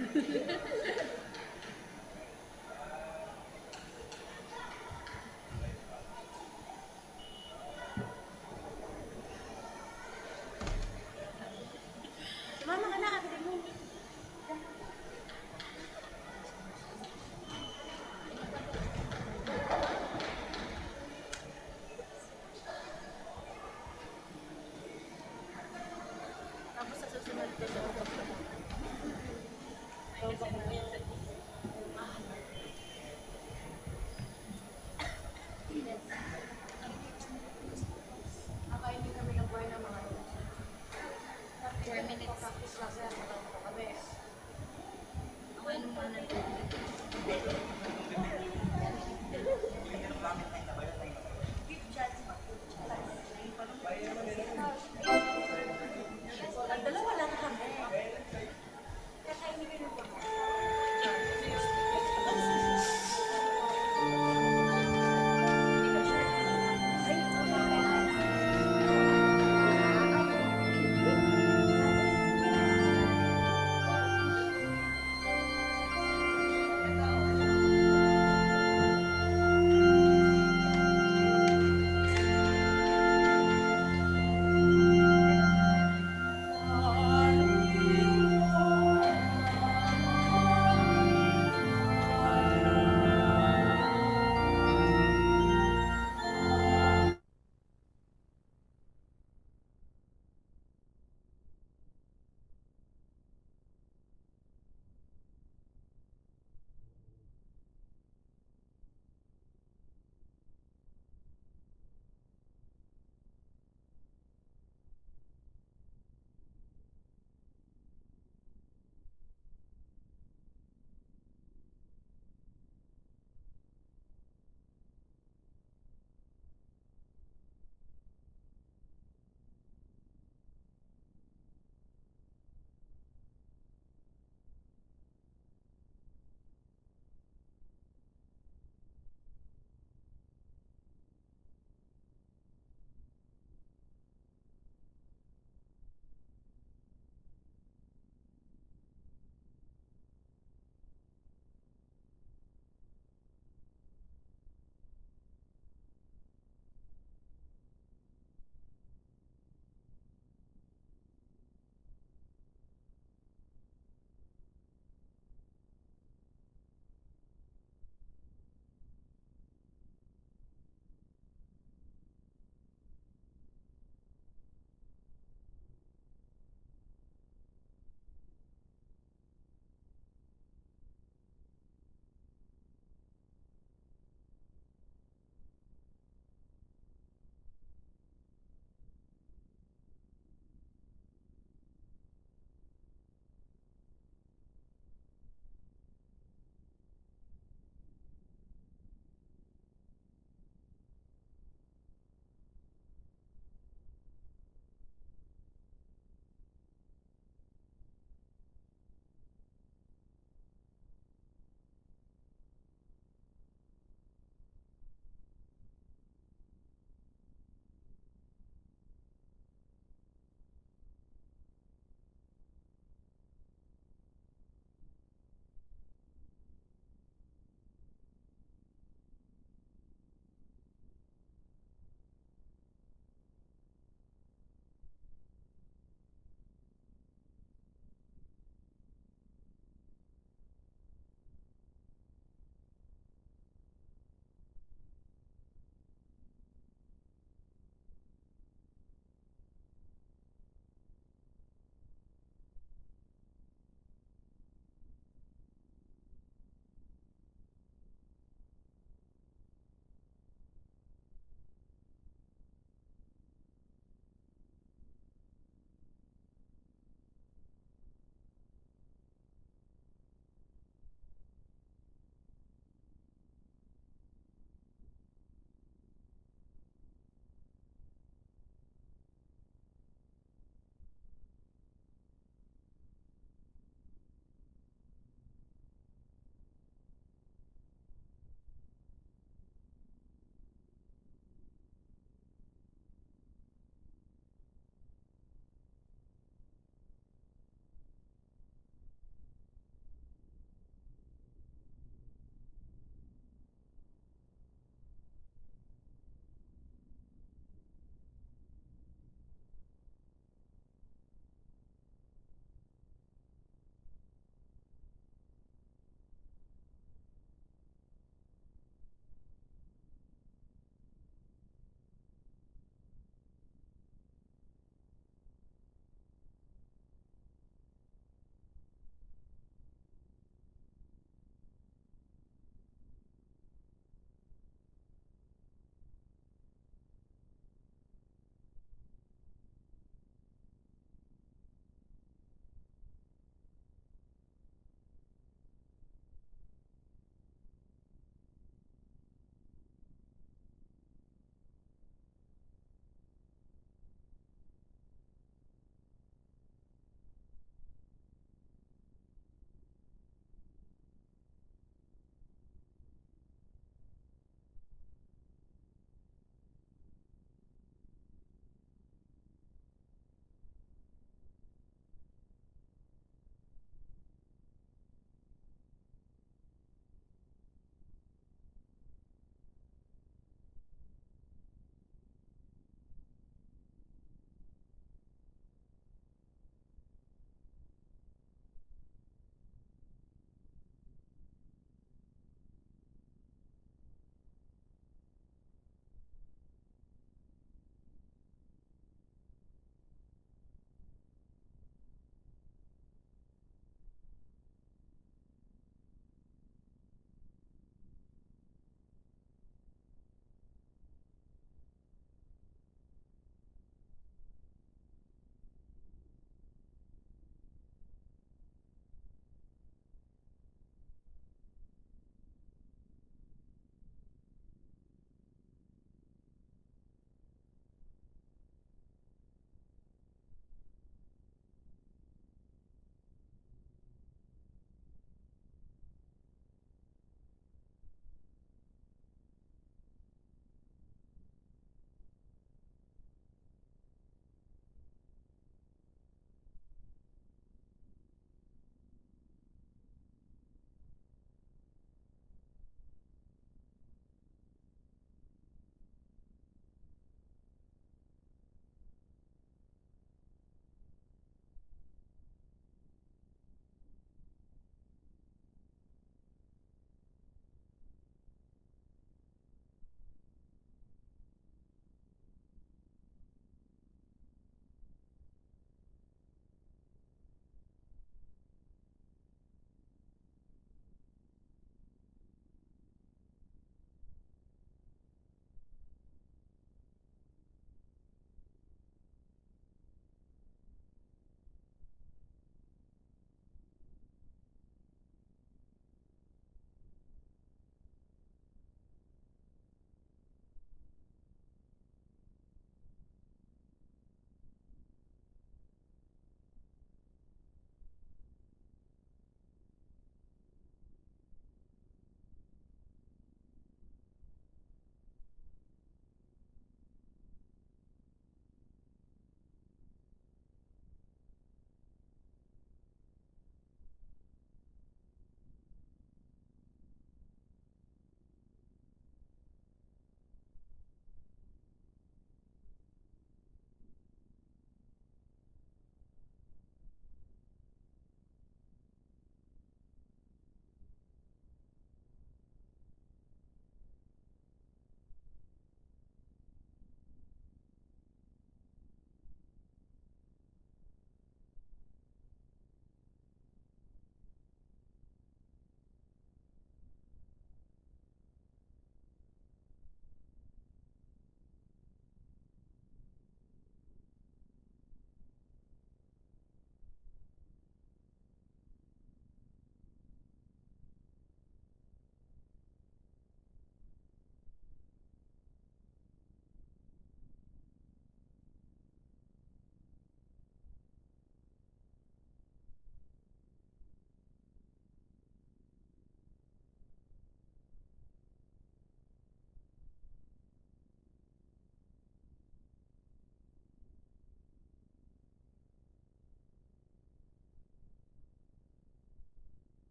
Mama ka na, kapatid mo. Tapos sa susunod ko sa Akainin kami ng buhay ng mga 4 minutes. Practice lang sila sa kami. Ako ano muna dalawa lang kami. Kakainin kami ng buhay.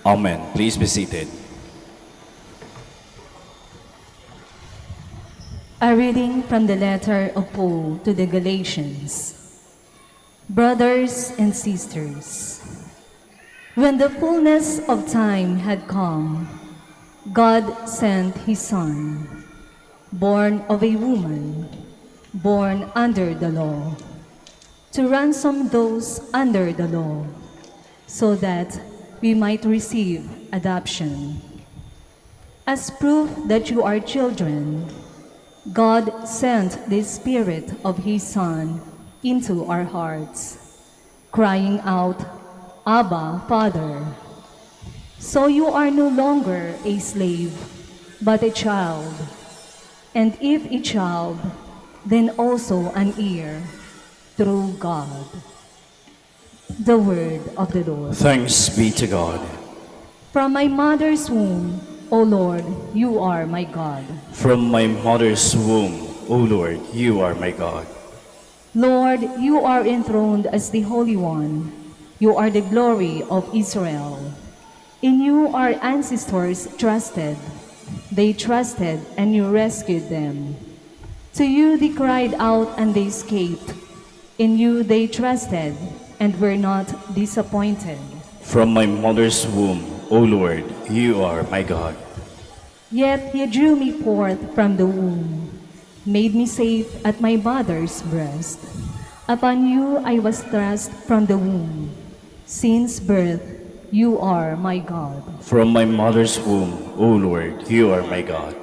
Amen. Please be seated. A reading from the letter of Paul to the Galatians. Brothers and sisters, when the fullness of time had come, God sent his Son, born of a woman, born under the law, to ransom those under the law, so that we might receive adoption. As proof that you are children, God sent the Spirit of his Son into our hearts, crying out, Abba, Father. So you are no longer a slave, but a child. And if a child, then also an heir, through God. The word of the Lord. Thanks be to God. From my mother's womb, O Lord, you are my God. From my mother's womb, O Lord, you are my God. Lord, you are enthroned as the Holy One. You are the glory of Israel. In you our ancestors trusted. They trusted and you rescued them. To you they cried out and they escaped. In you they trusted and were not disappointed. From my mother's womb, O Lord, you are my God. Yet you drew me forth from the womb, made me safe at my mother's breast. Upon you I was thrust from the womb. Since birth, you are my God. From my mother's womb, O Lord, you are my God.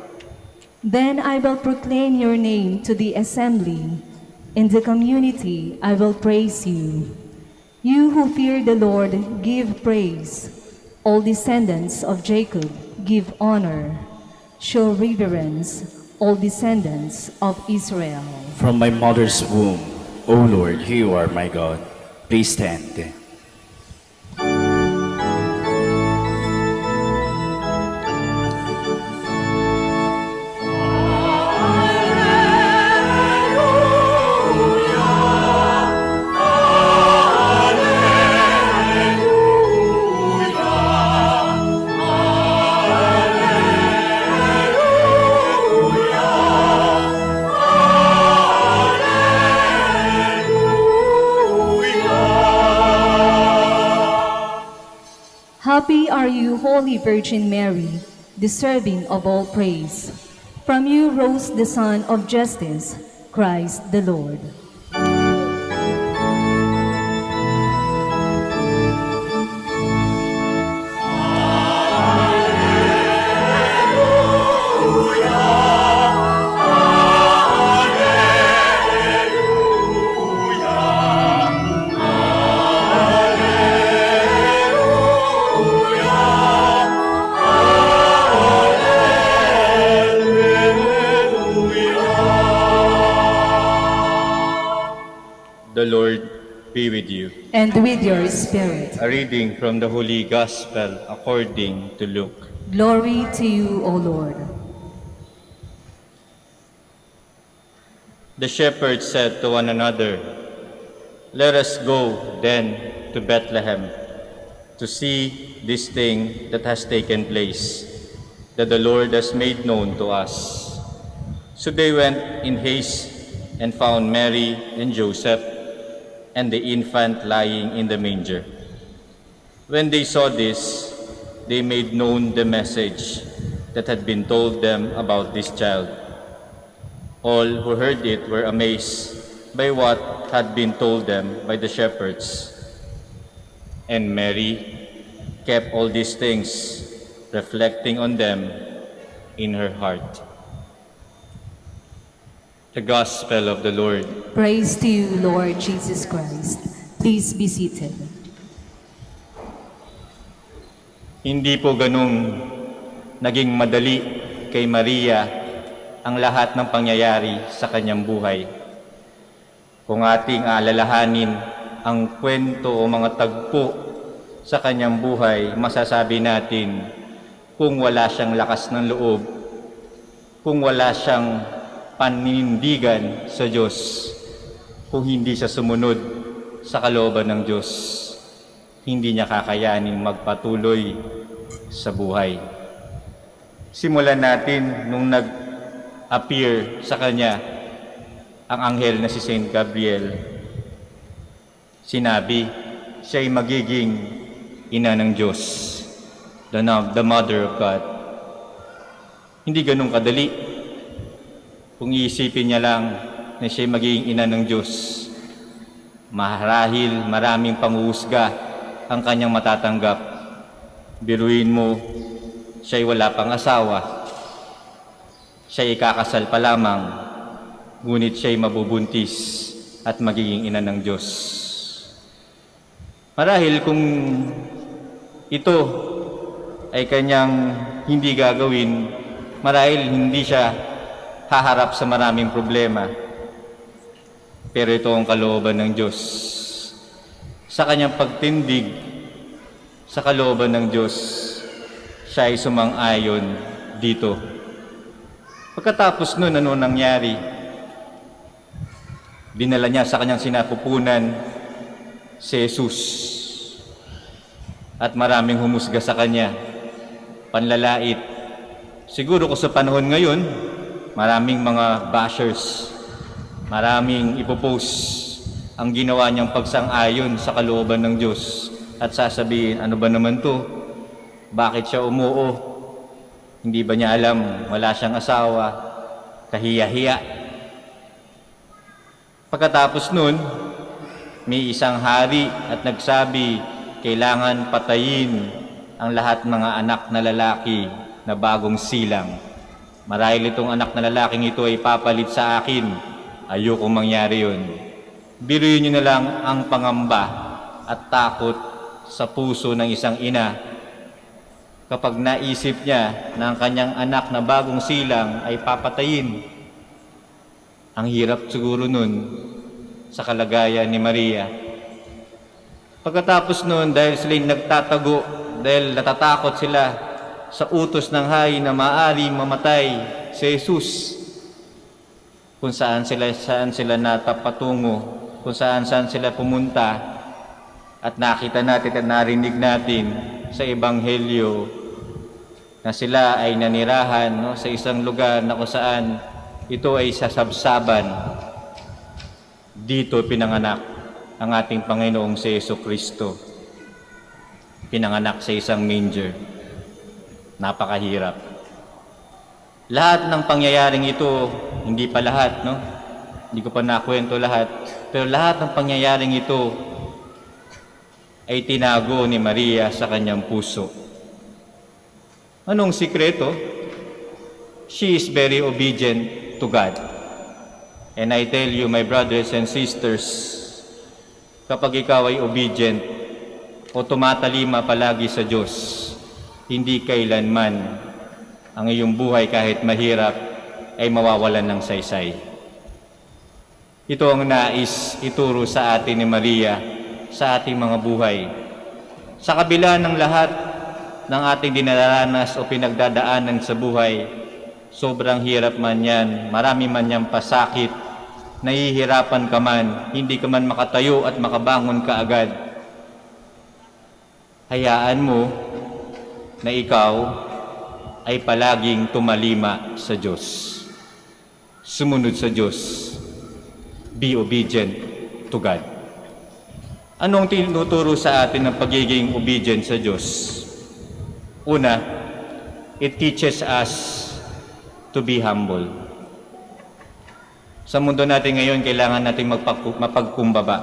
Then I will proclaim your name to the assembly. In the community I will praise you. You who fear the Lord, give praise. All descendants of Jacob, give honor. Show reverence, all descendants of Israel. From my mother's womb, O Lord, you are my God. Please stand. Happy are you, Holy Virgin Mary, deserving of all praise. From you rose the Son of Justice, Christ the Lord. The Lord be with you. And with your spirit. A reading from the Holy Gospel according to Luke. Glory to you, O Lord. The shepherds said to one another, "Let us go then to Bethlehem to see this thing that has taken place, that the Lord has made known to us." So they went in haste and found Mary and Joseph and the infant lying in the manger. When they saw this, they made known the message that had been told them about this child. All who heard it were amazed by what had been told them by the shepherds. And Mary kept all these things, reflecting on them in her heart. The Gospel of the Lord. Praise to you, Lord Jesus Christ. Please be seated. Hindi po ganung naging madali kay Maria ang lahat ng pangyayari sa kanyang buhay. Kung ating alalahanin ang kwento o mga tagpo sa kanyang buhay, masasabi natin kung wala siyang lakas ng loob, kung wala siyang paninindigan sa Diyos, kung hindi siya sumunod sa kalooban ng Diyos, hindi niya kakayanin magpatuloy sa buhay. Simulan natin nung nag-appear sa kanya ang anghel na si Saint Gabriel. Sinabi, siya ay magiging ina ng Diyos, the Mother of God. Hindi ganun kadali. Kung iisipin niya lang na siya ay magiging ina ng Diyos, marahil maraming panghuhusga ang kanyang matatanggap. Biruin mo, siya ay wala pang asawa. Siya ay kakasal pa lamang, ngunit siya ay mabubuntis at magiging ina ng Diyos. Marahil kung ito ay kanyang hindi gagawin, marahil hindi siya haharap sa maraming problema. Pero ito ang kalooban ng Diyos. Sa kanyang pagtindig sa kalooban ng Diyos, siya ay sumang-ayon dito. Pagkatapos nun, ano nangyari? Dinala niya sa kanyang sinapupunan si Jesus. At maraming humusga sa kanya, panlalait. Siguro kung sa panahon ngayon, maraming mga bashers, maraming ipopost ang ginawa niyang pagsang-ayon sa kalooban ng Diyos at sasabihin, ano ba naman to? Bakit siya umuo? Hindi ba niya alam? Wala siyang asawa. Kahiya-hiya. Pagkatapos nun, may isang hari at nagsabi, kailangan patayin ang lahat mga anak na lalaki na bagong silang. Marahil itong anak na lalaking ito ay papalit sa akin. Ayokong mangyari yun. Biruin niyo na lang ang pangamba at takot sa puso ng isang ina kapag naisip niya na ang kanyang anak na bagong silang ay papatayin. Ang hirap siguro nun sa kalagayan ni Maria. Pagkatapos nun, dahil sila'y nagtatago, dahil natatakot sila sa utos ng hari na maaari mamatay si Jesus, kung saan sila natapatungo, kung saan sila pumunta, at nakita natin at narinig natin sa Ebanghelyo na sila ay nanirahan sa isang lugar na kung saan ito ay sasabsaban. Dito pinanganak ang ating Panginoong si Jesucristo. Pinanganak sa isang manger. Napakahirap. Lahat ng pangyayaring ito, hindi pa lahat, no? Hindi ko pa nakwento lahat. Pero lahat ng pangyayaring ito ay tinago ni Maria sa kanyang puso. Anong sikreto? She is very obedient to God. And I tell you, my brothers and sisters, kapag ikaw ay obedient o tumatalima palagi sa Diyos, hindi kailanman ang iyong buhay kahit mahirap ay mawawalan ng saysay. Ito ang nais ituro sa atin ni Maria sa ating mga buhay. Sa kabila ng lahat ng ating dinaranas o pinagdadaanan sa buhay, sobrang hirap man yan, marami man yan pasakit, nahihirapan ka man, hindi ka man makatayo at makabangon ka agad. Hayaan mo na ikaw ay palaging tumalima sa Diyos. Sumunod sa Diyos. Be obedient to God. Anong tinuturo sa atin ng pagiging obedient sa Diyos? Una, it teaches us to be humble. Sa mundo natin ngayon, kailangan natin mapagkumbaba.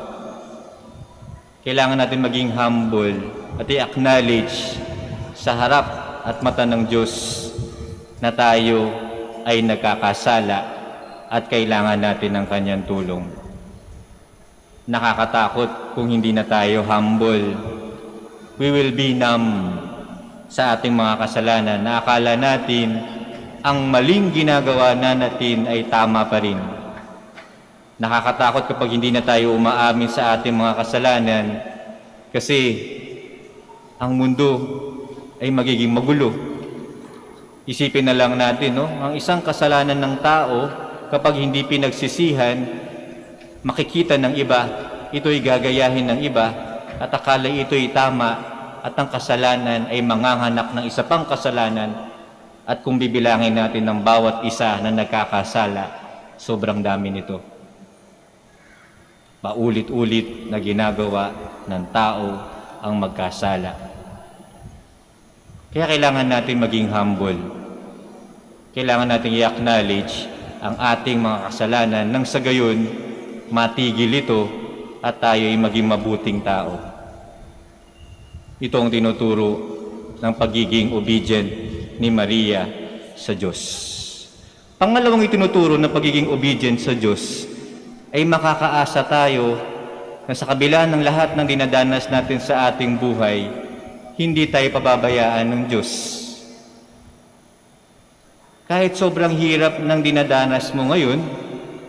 Kailangan natin maging humble at i-acknowledge sa harap at mata ng Diyos na tayo ay nagkakasala at kailangan natin ng Kanyang tulong. Nakakatakot kung hindi na tayo humble. We will be numb sa ating mga kasalanan na akala natin ang maling ginagawa natin ay tama pa rin. Nakakatakot kapag hindi na tayo umaamin sa ating mga kasalanan kasi ang mundo ay magiging magulo. Isipin na lang natin, ang isang kasalanan ng tao kapag hindi pinagsisihan, makikita ng iba, ito'y gagayahin ng iba at akala ito'y tama at ang kasalanan ay manganganak ng isa pang kasalanan, at kung bibilangin natin ng bawat isa na nagkakasala, sobrang dami nito. Paulit-ulit na ginagawa ng tao ang magkasala. Kaya kailangan natin maging humble. Kailangan natin i-acknowledge ang ating mga kasalanan nang sa gayon matigil ito at tayo ay maging mabuting tao. Ito ang tinuturo ng pagiging obedient ni Maria sa Diyos. Pangalawang itinuturo ng pagiging obedient sa Diyos ay makakaasa tayo na sa kabila ng lahat ng dinadanas natin sa ating buhay, hindi tayo pababayaan ng Diyos. Kahit sobrang hirap ng dinadanas mo ngayon,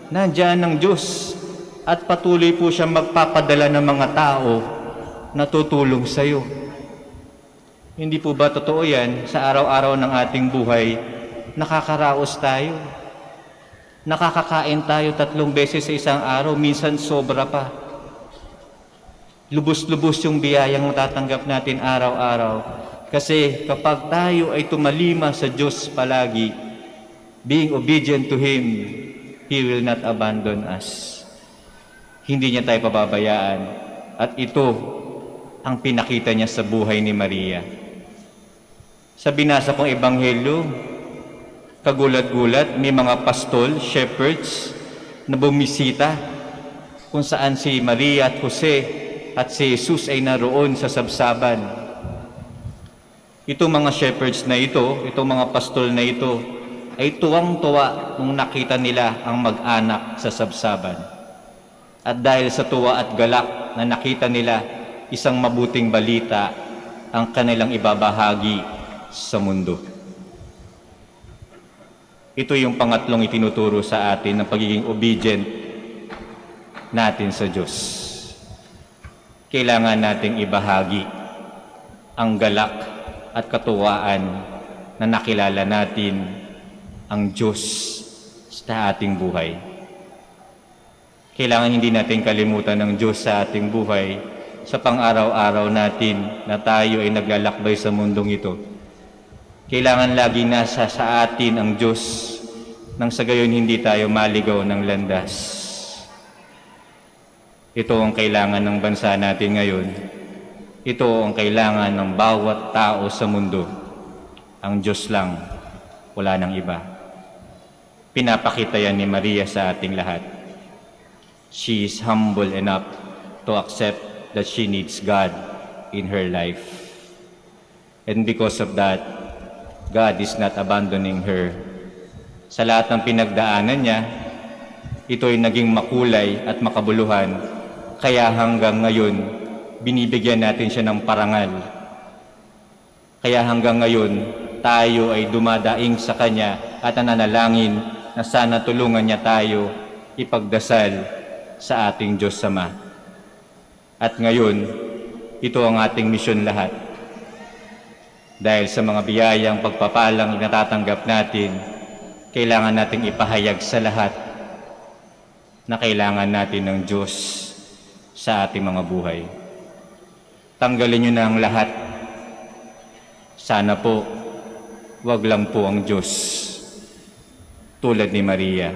nandiyan ang Diyos at patuloy po siyang magpapadala ng mga tao na tutulong sa iyo. Hindi po ba totoo yan? Sa araw-araw ng ating buhay, nakakaraos tayo. Nakakakain tayo 3 beses sa isang araw, minsan sobra pa. Lubos-lubos yung biyayang matatanggap natin araw-araw. Kasi kapag tayo ay tumalima sa Diyos palagi, being obedient to Him, He will not abandon us. Hindi niya tayo pababayaan. At ito ang pinakita niya sa buhay ni Maria. Sa binasa kong ebanghelyo, kagulat-gulat, may mga pastol, shepherds, na bumisita kung saan si Maria at Jose at si Jesus ay naroon sa sabsaban. Itong mga shepherds na ito, itong mga pastol na ito, ay tuwang-tuwa nung nakita nila ang mag-anak sa sabsaban. At dahil sa tuwa at galak na nakita nila, isang mabuting balita ang kanilang ibabahagi sa mundo. Ito yung pangatlong itinuturo sa atin ng pagiging obedient natin sa Diyos. Kailangan nating ibahagi ang galak at katuwaan na nakilala natin ang Diyos sa ating buhay. Kailangan hindi natin kalimutan ng Diyos sa ating buhay sa pang-araw-araw natin na tayo ay naglalakbay sa mundong ito. Kailangan laging nasa sa atin ang Diyos nang sa gayon hindi tayo maligaw ng landas. Ito ang kailangan ng bansa natin ngayon. Ito ang kailangan ng bawat tao sa mundo. Ang Diyos lang, wala nang iba. Pinapakita yan ni Maria sa ating lahat. She is humble enough to accept that she needs God in her life. And because of that, God is not abandoning her. Sa lahat ng pinagdaanan niya, ito ay naging makulay at makabuluhan. Kaya hanggang ngayon, binibigyan natin siya ng parangal. Kaya hanggang ngayon, tayo ay dumadaing sa Kanya at nananalangin na sana tulungan niya tayo ipagdasal sa ating Diyos Ama. At ngayon, ito ang ating misyon lahat. Dahil sa mga biyayang pagpapalang natatanggap natin, kailangan nating ipahayag sa lahat na kailangan natin ng Diyos sa ating mga buhay. Tanggalin niyo na ang lahat. Sana po, wag lang po ang Diyos. Tulad ni Maria,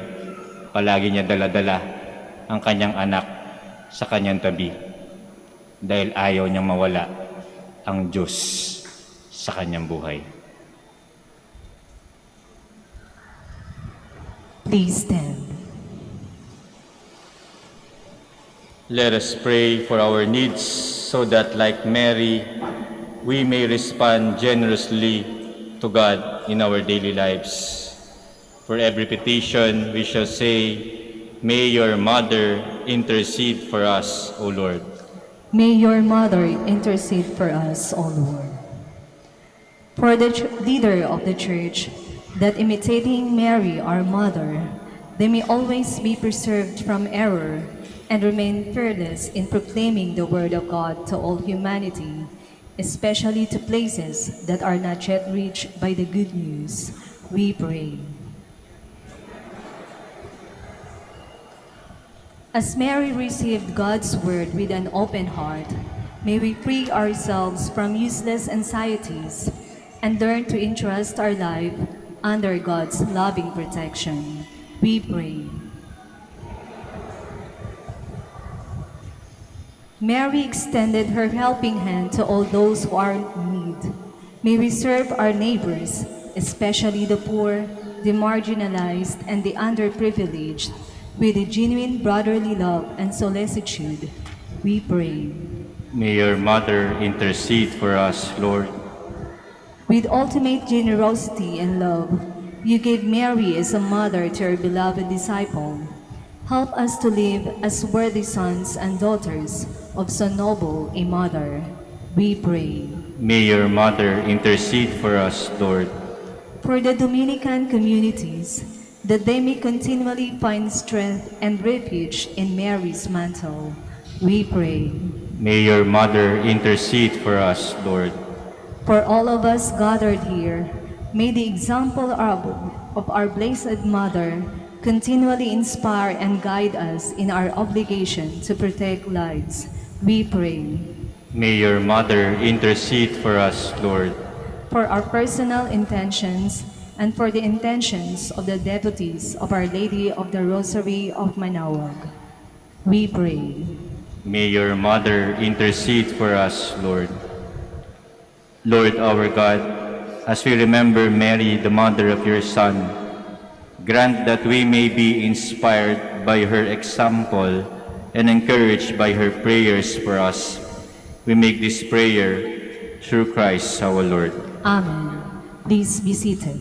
palagi niya dala-dala ang kanyang anak sa kanyang tabi dahil ayaw niyang mawala ang Diyos sa kanyang buhay. Please stand. Let us pray for our needs so that, like Mary, we may respond generously to God in our daily lives. For every petition, we shall say, May your Mother intercede for us, O Lord. May your Mother intercede for us, O Lord. For the leader of the Church, that imitating Mary, our Mother, they may always be preserved from error and remain fearless in proclaiming the Word of God to all humanity, especially to places that are not yet reached by the good news. We pray. As Mary received God's Word with an open heart, May we free ourselves from useless anxieties and learn to entrust our life under God's loving protection. We pray. Mary extended her helping hand to all those who are in need. May we serve our neighbors, especially the poor, the marginalized, and the underprivileged, with a genuine brotherly love and solicitude. We pray. May your Mother intercede for us, Lord. With ultimate generosity and love, you gave Mary as a mother to your beloved disciple. Help us to live as worthy sons and daughters of so noble a mother. We pray. May your Mother intercede for us, Lord. For the Dominican communities, that they may continually find strength and refuge in Mary's mantle. We pray. May your Mother intercede for us, Lord. For all of us gathered here, may the example of our Blessed Mother continually inspire and guide us in our obligation to protect lives. We pray. May your Mother intercede for us, Lord. For our personal intentions and for the intentions of the devotees of Our Lady of the Rosary of Manaoag, we pray. May your Mother intercede for us, Lord. Lord our God, as we remember Mary, the mother of your Son, grant that we may be inspired by her example and encouraged by her prayers for us. We make this prayer through Christ our Lord. Amen. Please be seated.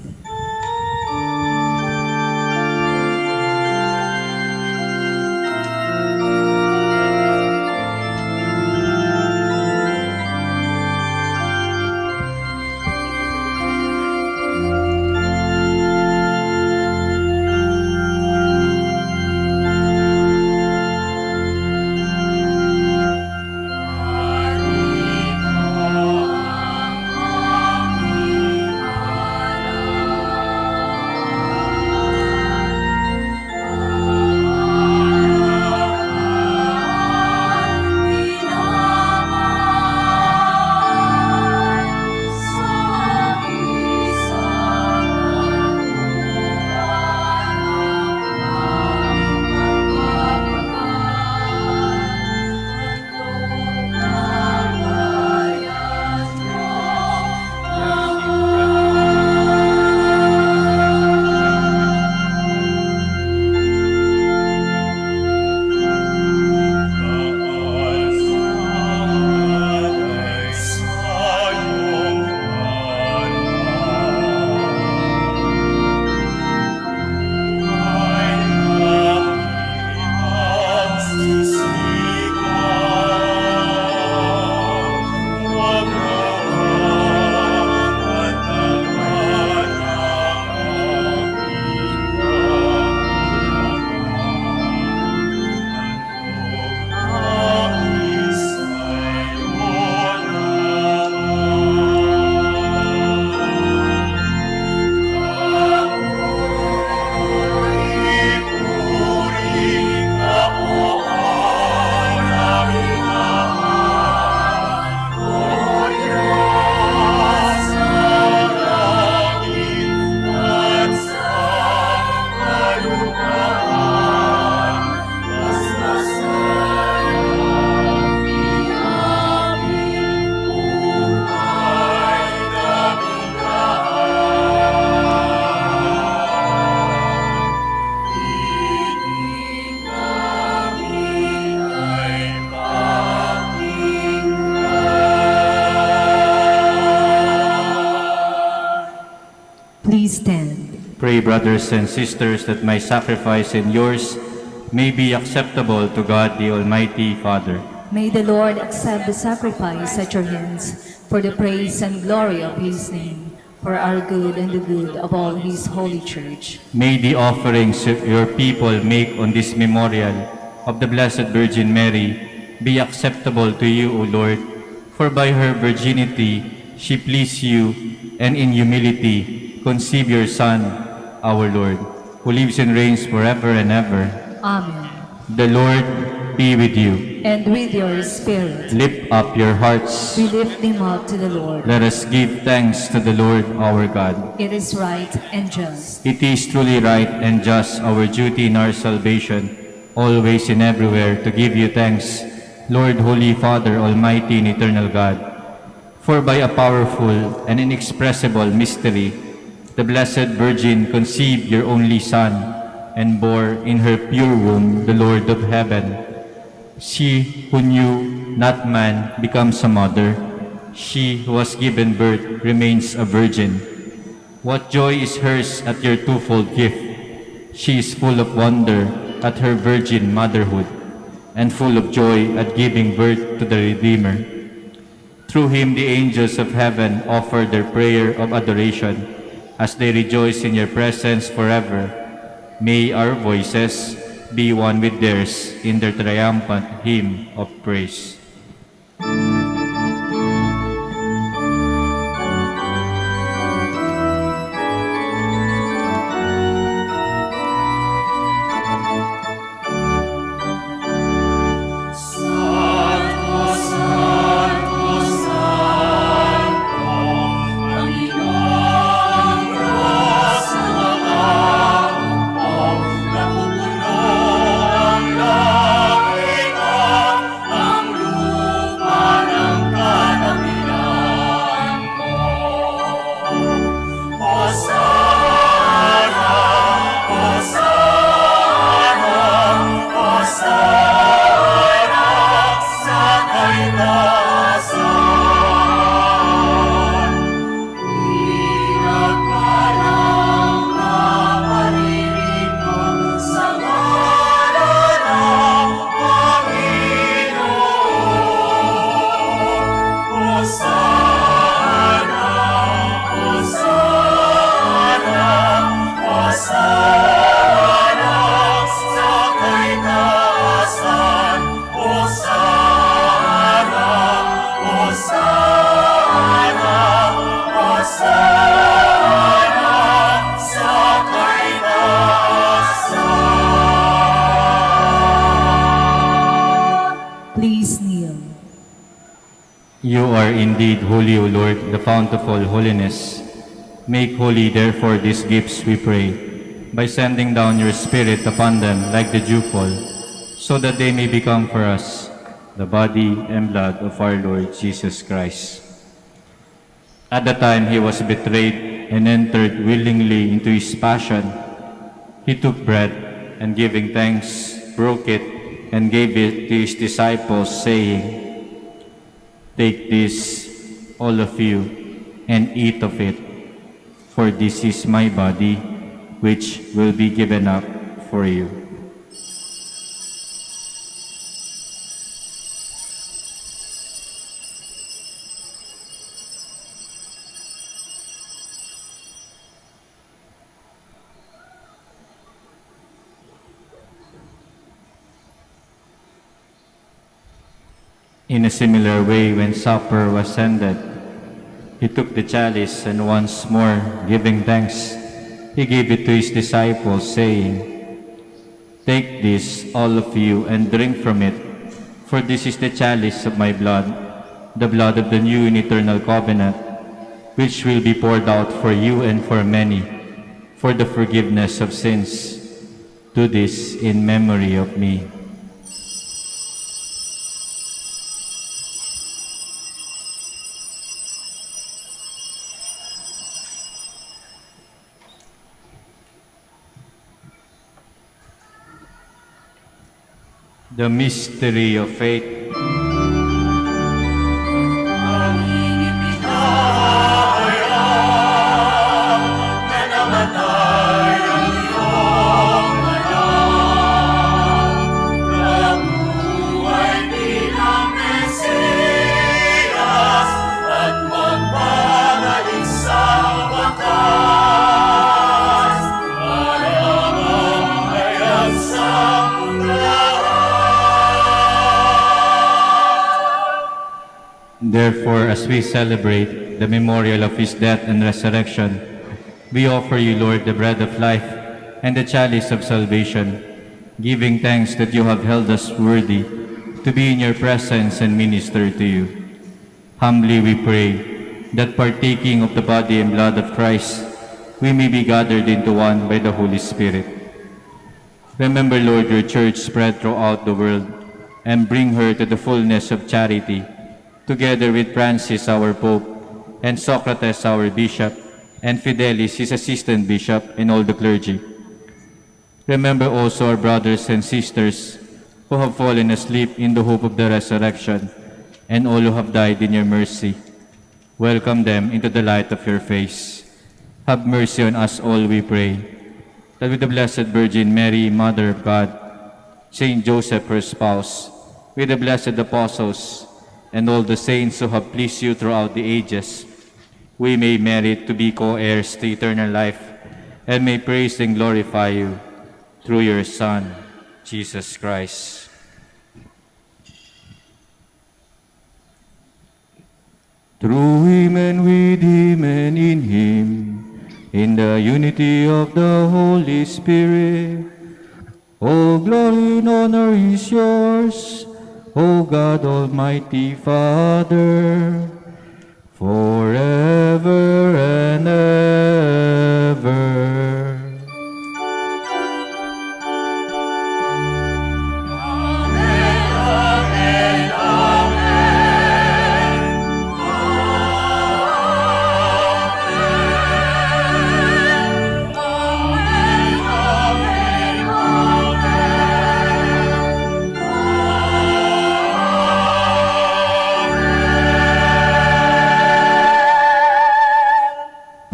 Please stand. Pray, brothers and sisters, that my sacrifice and yours may be acceptable to God the Almighty Father. May the Lord accept the sacrifice at your hands for the praise and glory of his name, for our good and the good of all his holy church. May the offerings your people make on this memorial of the Blessed Virgin Mary be acceptable to you, O Lord, for by her virginity she pleased you, and in humility conceived your Son, our Lord, who lives and reigns forever and ever. Amen. The Lord be with you. And with your spirit, Lift up your hearts. we lift them up to the Lord. Let us give thanks to the Lord our God. It is right and just. It is truly right and just, our duty in our salvation, always and everywhere to give you thanks, Lord, Holy Father, Almighty and Eternal God. For by a powerful and inexpressible mystery, the Blessed Virgin conceived your only Son, and bore in her pure womb the Lord of heaven. She who knew not man becomes a mother. She who was given birth remains a virgin. What joy is hers at your twofold gift! She is full of wonder at her virgin motherhood, and full of joy at giving birth to the Redeemer. Through him the angels of heaven offer their prayer of adoration, as they rejoice in your presence forever. May our voices be one with theirs in their triumphant hymn of praise. Please kneel. You are indeed holy, O Lord, the fount of all holiness. Make holy, therefore, these gifts, we pray, by sending down your Spirit upon them like the dewfall, so that they may become for us the body and blood of our Lord Jesus Christ. At the time he was betrayed and entered willingly into his passion, he took bread, and giving thanks, broke it, and gave it to his disciples, saying, "Take this, all of you, and eat of it, for this is my body, which will be given up for you." In a similar way, when supper was ended, he took the chalice, and once more giving thanks, he gave it to his disciples, saying, "Take this, all of you, and drink from it, for this is the chalice of my blood, the blood of the new and eternal covenant, which will be poured out for you and for many, for the forgiveness of sins. Do this in memory of me." The mystery of faith. Therefore, as we celebrate the memorial of his death and resurrection, we offer you, Lord, the bread of life and the chalice of salvation. giving thanks that you have held us worthy to be in your presence and minister to you. Humbly we pray that partaking of the body and blood of Christ, we may be gathered into one by the Holy Spirit. Remember, Lord, your church spread throughout the world, and bring her to the fullness of charity, together with Francis, our Pope, and Socrates, our Bishop, and Fidelis, his assistant bishop, and all the clergy. Remember also our brothers and sisters who have fallen asleep in the hope of the resurrection, and all who have died in your mercy. Welcome them into the light of your face. Have mercy on us all, we pray, that with the Blessed Virgin Mary, Mother of God, Saint Joseph, her spouse, with the blessed apostles, and all the saints who have pleased you throughout the ages, we may merit to be co-heirs to eternal life, and may praise and glorify you through your Son, Jesus Christ. Through him and with him and in him, in the unity of the Holy Spirit, all glory and honor is yours, O God, Almighty Father, forever and ever.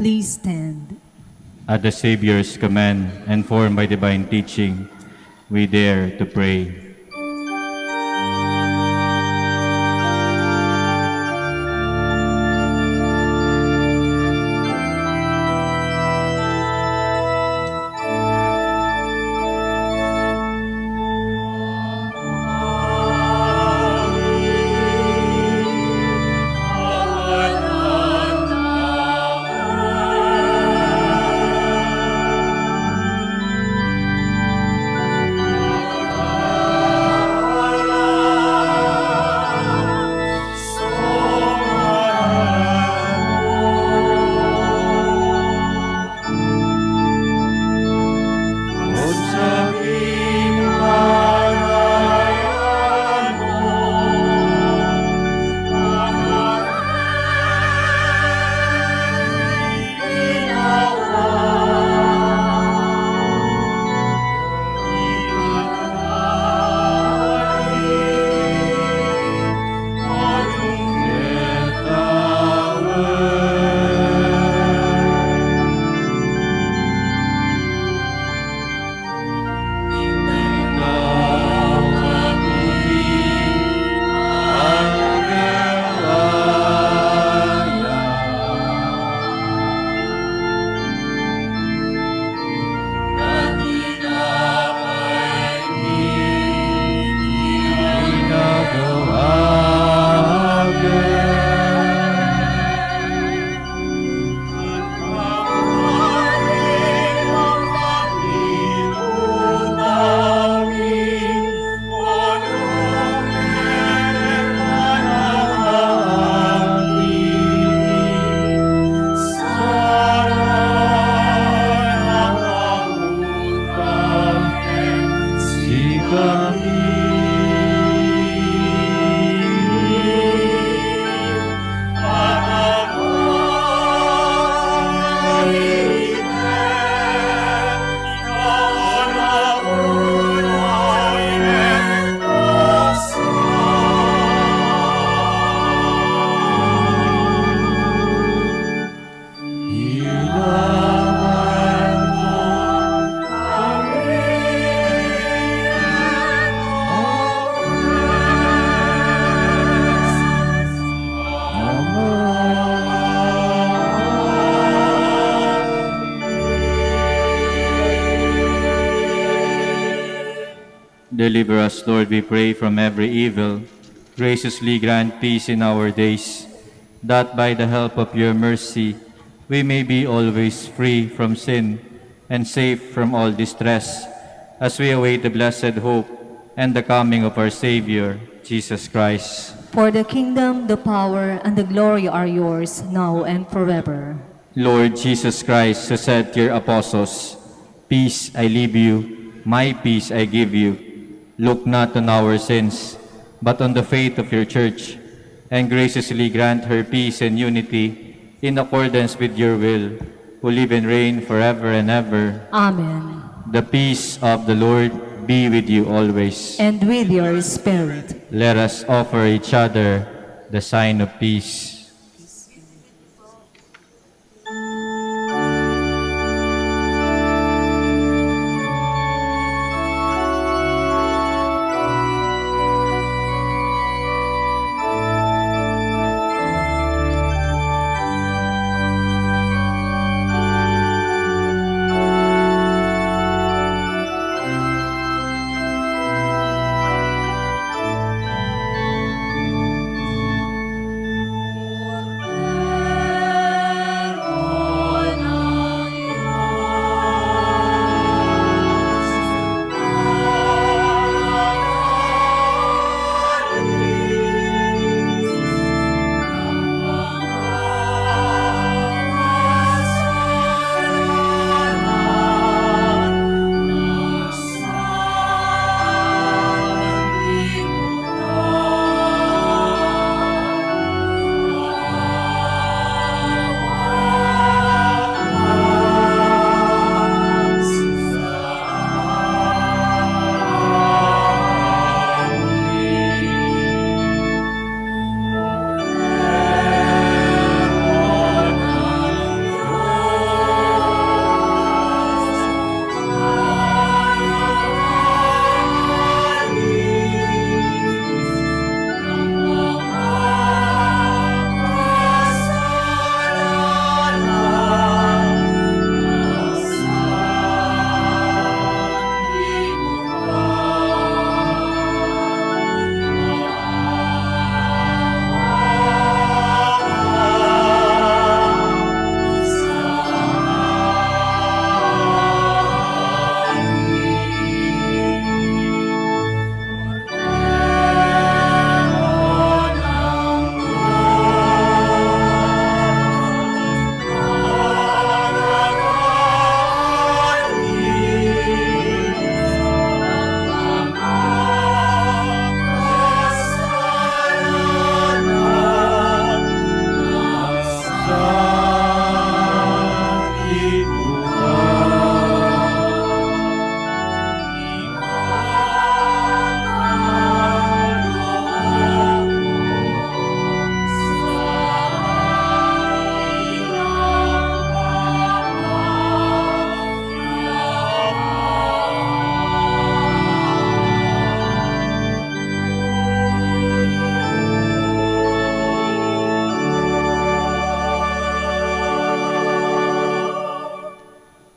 Please stand. At the Savior's command and formed by divine teaching, we dare to pray. Deliver us, Lord, we pray, from every evil. Graciously grant peace in our days, that by the help of your mercy we may be always free from sin and safe from all distress, as we await the blessed hope and the coming of our Savior, Jesus Christ. For the kingdom, the power, and the glory are yours, now and forever. Lord Jesus Christ, who said to your apostles, "Peace I leave you, my peace I give you," look not on our sins, but on the faith of your church, and graciously grant her peace and unity in accordance with your will, who live and reign forever and ever. Amen. The peace of the Lord be with you always. And with your spirit. Let us offer each other the sign of peace.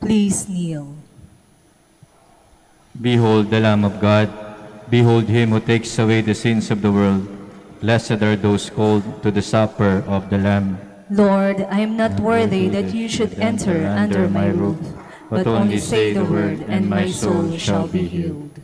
Please kneel. Behold the Lamb of God. Behold him who takes away the sins of the world. Blessed are those called to the supper of the Lamb. Lord, I am not worthy that you should enter under my roof, but only say the word, and my soul shall be healed.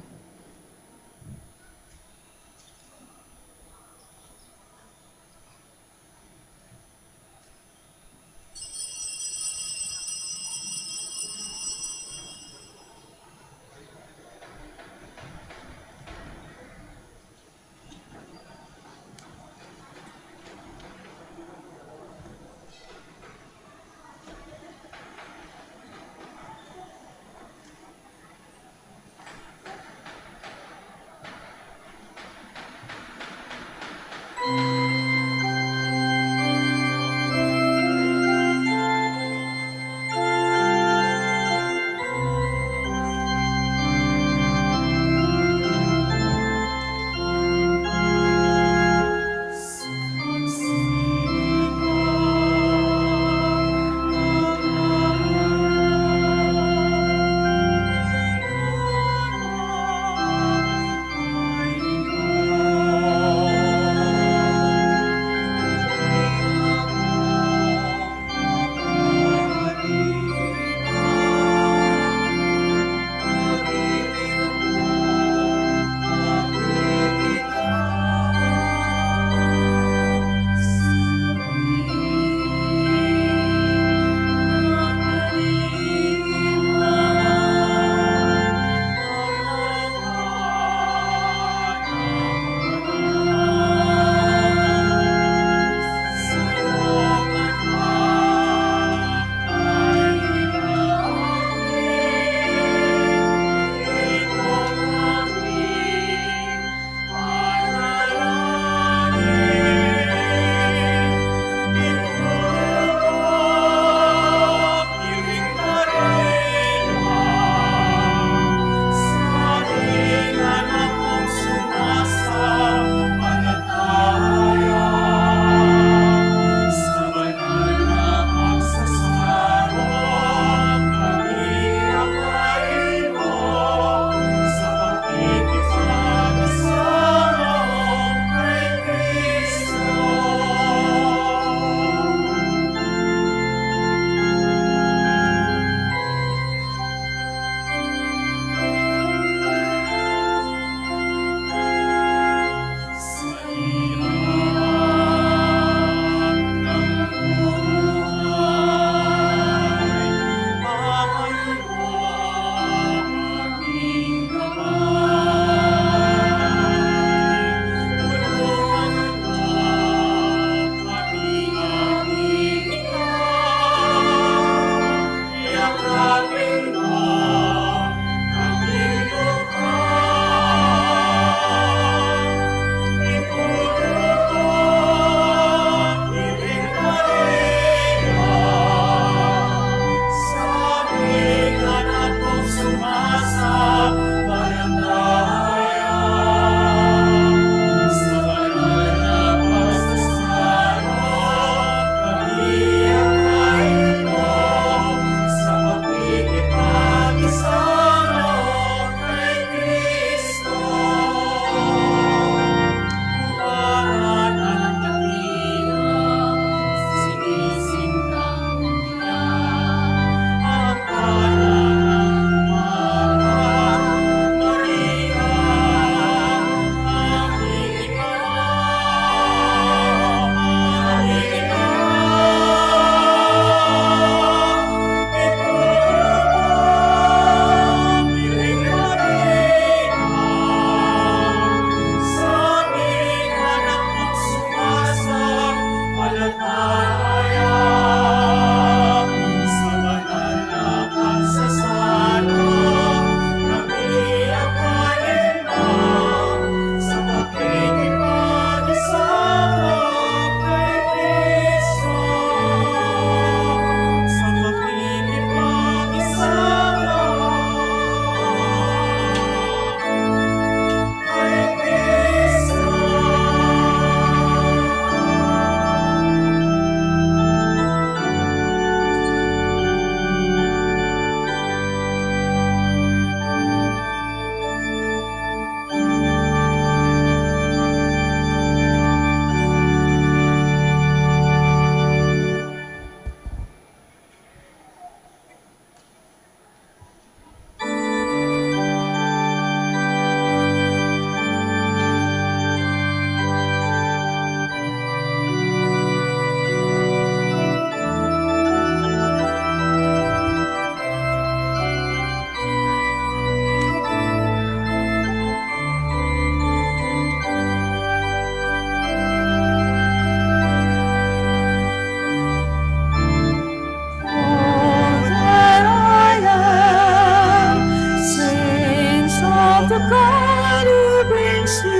God who brings you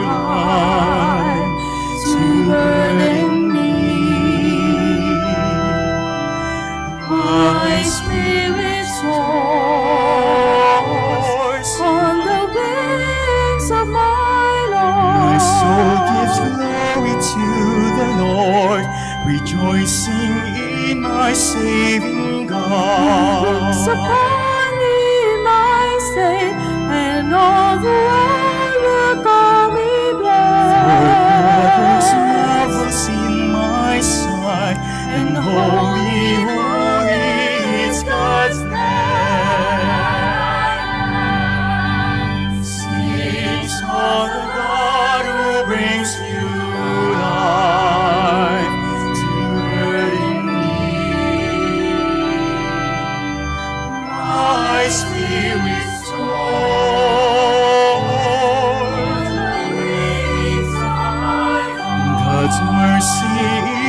life to burden me. My spirit soars on the wings of my Lord. My soul gives glory to the Lord, rejoicing in my saving God. Looks upon me, my state, and all the world will call me blessed. For God works marvels in my sight, and holy, holy is God's name. Sing of the God who brings you life to burden me. My spirit soars. God's mercy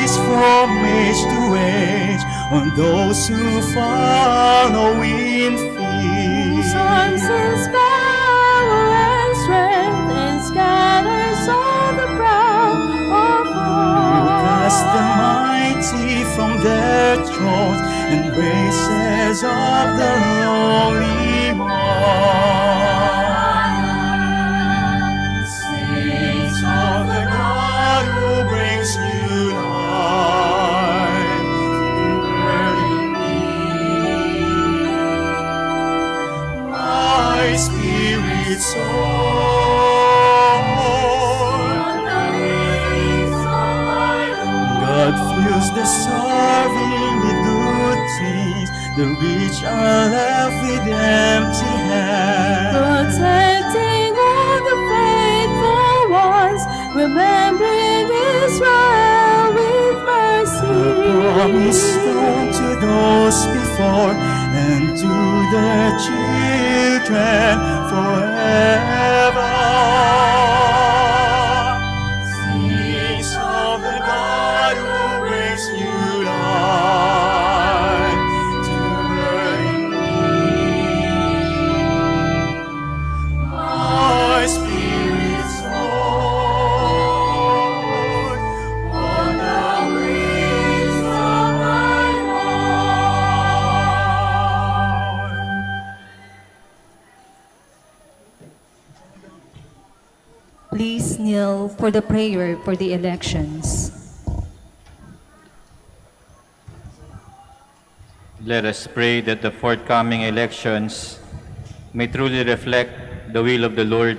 is from age to age on those who follow in faith. Arms His power and strength, and scatters all the proud of heart. He casts the mighty from their thrones, and raises up the lowly one. Sings of the God who brings you life to burden me. My spirit soars on the wings of my Lord. God fills the starving with good things, the rich are left with empty hands. Protecting all the faithful ones, remembering Israel with mercy. The promise known to those before, and to their children forever. Sings of the God who brings you life to burden me. My spirit soars on the wings of my Lord. Please kneel for the prayer for the elections. Let us pray that the forthcoming elections may truly reflect the will of the Lord,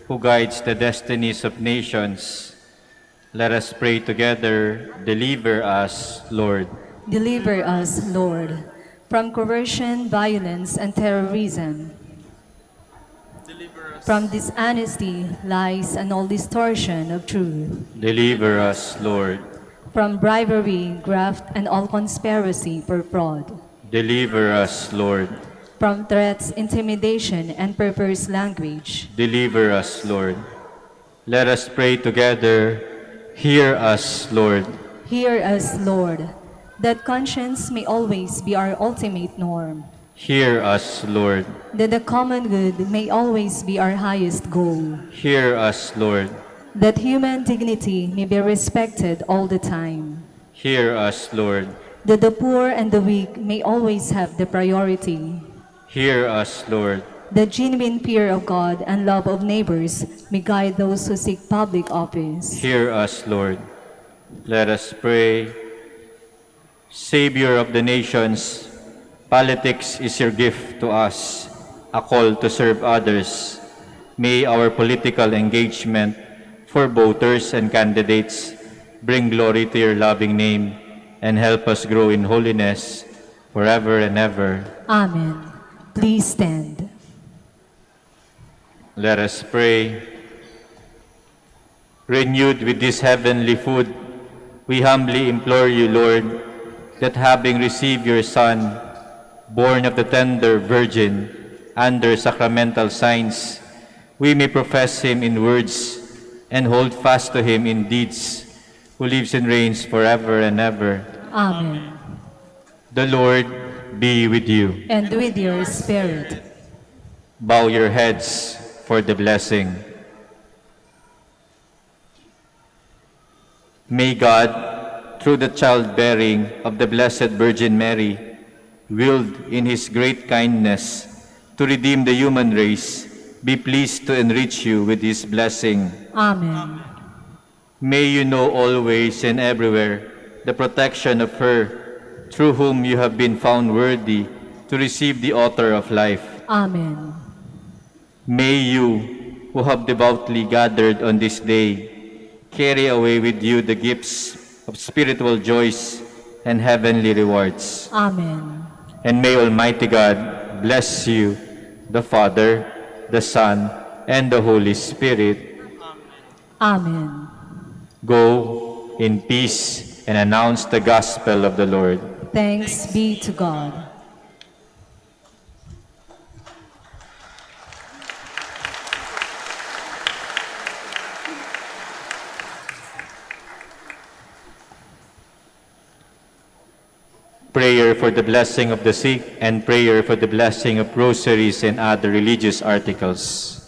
who guides the destinies of nations. Let us pray together, deliver us, Lord. Deliver us, Lord, from coercion, violence, and terrorism, from dishonesty, lies, and all distortion of truth, Deliver us, Lord. from bribery, graft, and all conspiracy for fraud, Deliver us, Lord. from threats, intimidation, and perverse language. Deliver us, Lord. Let us pray together, hear us, Lord. Hear us, Lord, that conscience may always be our ultimate norm, Hear us, Lord. that the common good may always be our highest goal, Hear us, Lord. that human dignity may be respected all the time, Hear us, Lord. that the poor and the weak may always have the priority, Hear us, Lord. that genuine fear of God and love of neighbors may guide those who seek public office. Hear us, Lord. Let us pray. Savior of the nations, politics is your gift to us, a call to serve others. May our political engagement for voters and candidates bring glory to your loving name and help us grow in holiness forever and ever. Amen. Please stand. Let us pray. Renewed with this heavenly food, we humbly implore you, Lord, that having received your Son, born of the tender Virgin, under sacramental signs, we may profess him in words and hold fast to him in deeds, who lives and reigns forever and ever. Amen. The Lord be with you. And with your spirit. Bow your heads. for the blessing. May God, through the childbearing of the Blessed Virgin Mary, willed in His great kindness to redeem the human race, be pleased to enrich you with His blessing. Amen. May you know always and everywhere the protection of her, through whom you have been found worthy to receive the author of life. Amen. May you, who have devoutly gathered on this day, carry away with you the gifts of spiritual joys and heavenly rewards. Amen. And may Almighty God bless you, the Father, the Son, and the Holy Spirit. Amen. Go in peace and announce the gospel of the Lord. Thanks be to God. Prayer for the blessing of the sick and prayer for the blessing of rosaries and other religious articles.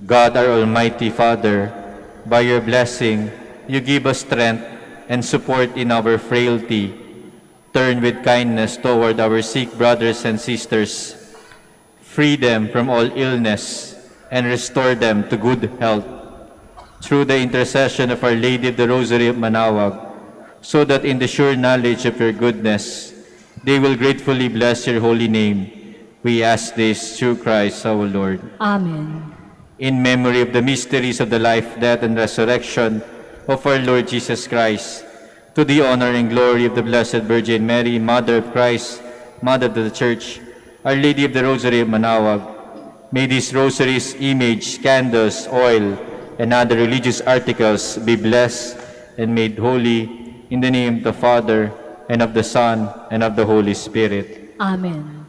God, our Almighty Father, by your blessing, you give us strength and support in our frailty. Turn with kindness toward our sick brothers and sisters. Free them from all illness and restore them to good health. Through the intercession of Our Lady of the Rosary of Manaoag, so that in the sure knowledge of your goodness, they will gratefully bless your holy name. We ask this through Christ our Lord. Amen. In memory of the mysteries of the life, death, and resurrection of our Lord Jesus Christ, to the honor and glory of the Blessed Virgin Mary, Mother of Christ, Mother of the Church, Our Lady of the Rosary of Manaoag, may these rosaries, image, candles, oil, and other religious articles be blessed and made holy in the name of the Father, and of the Son, and of the Holy Spirit. Amen.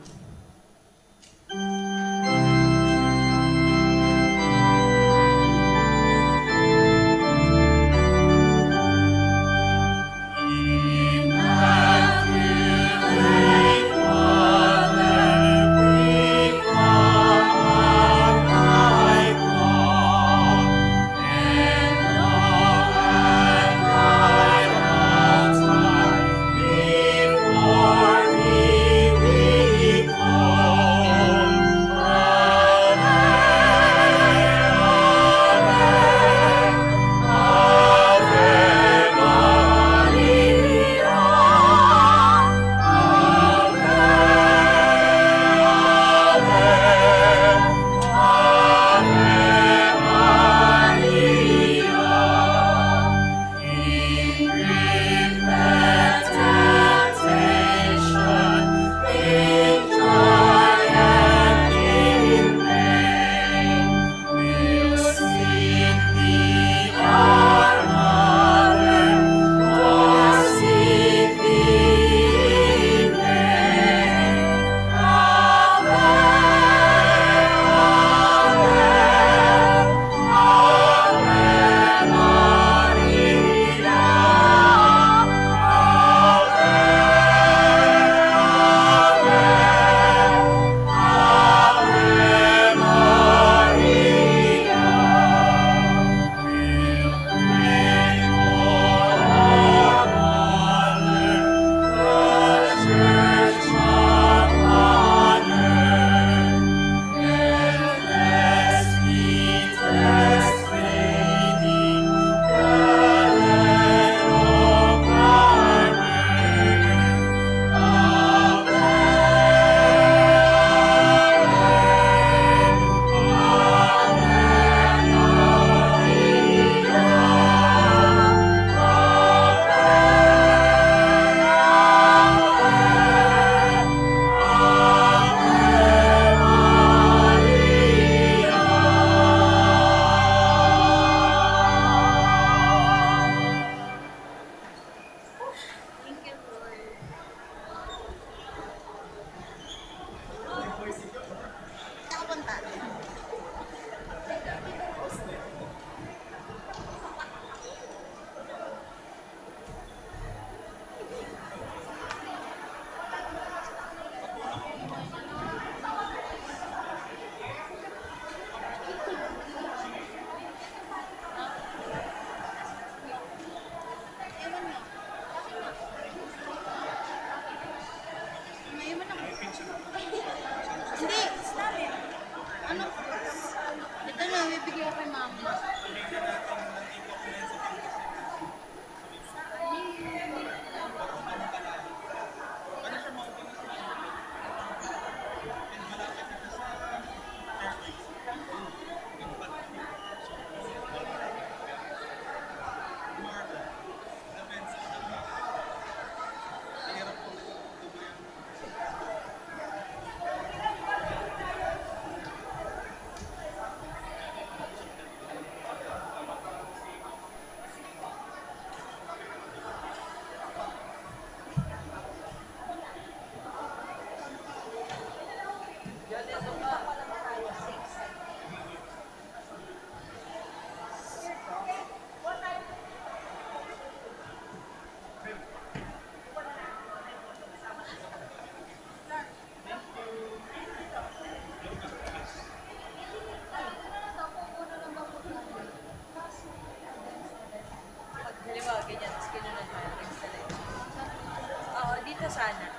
ka sana.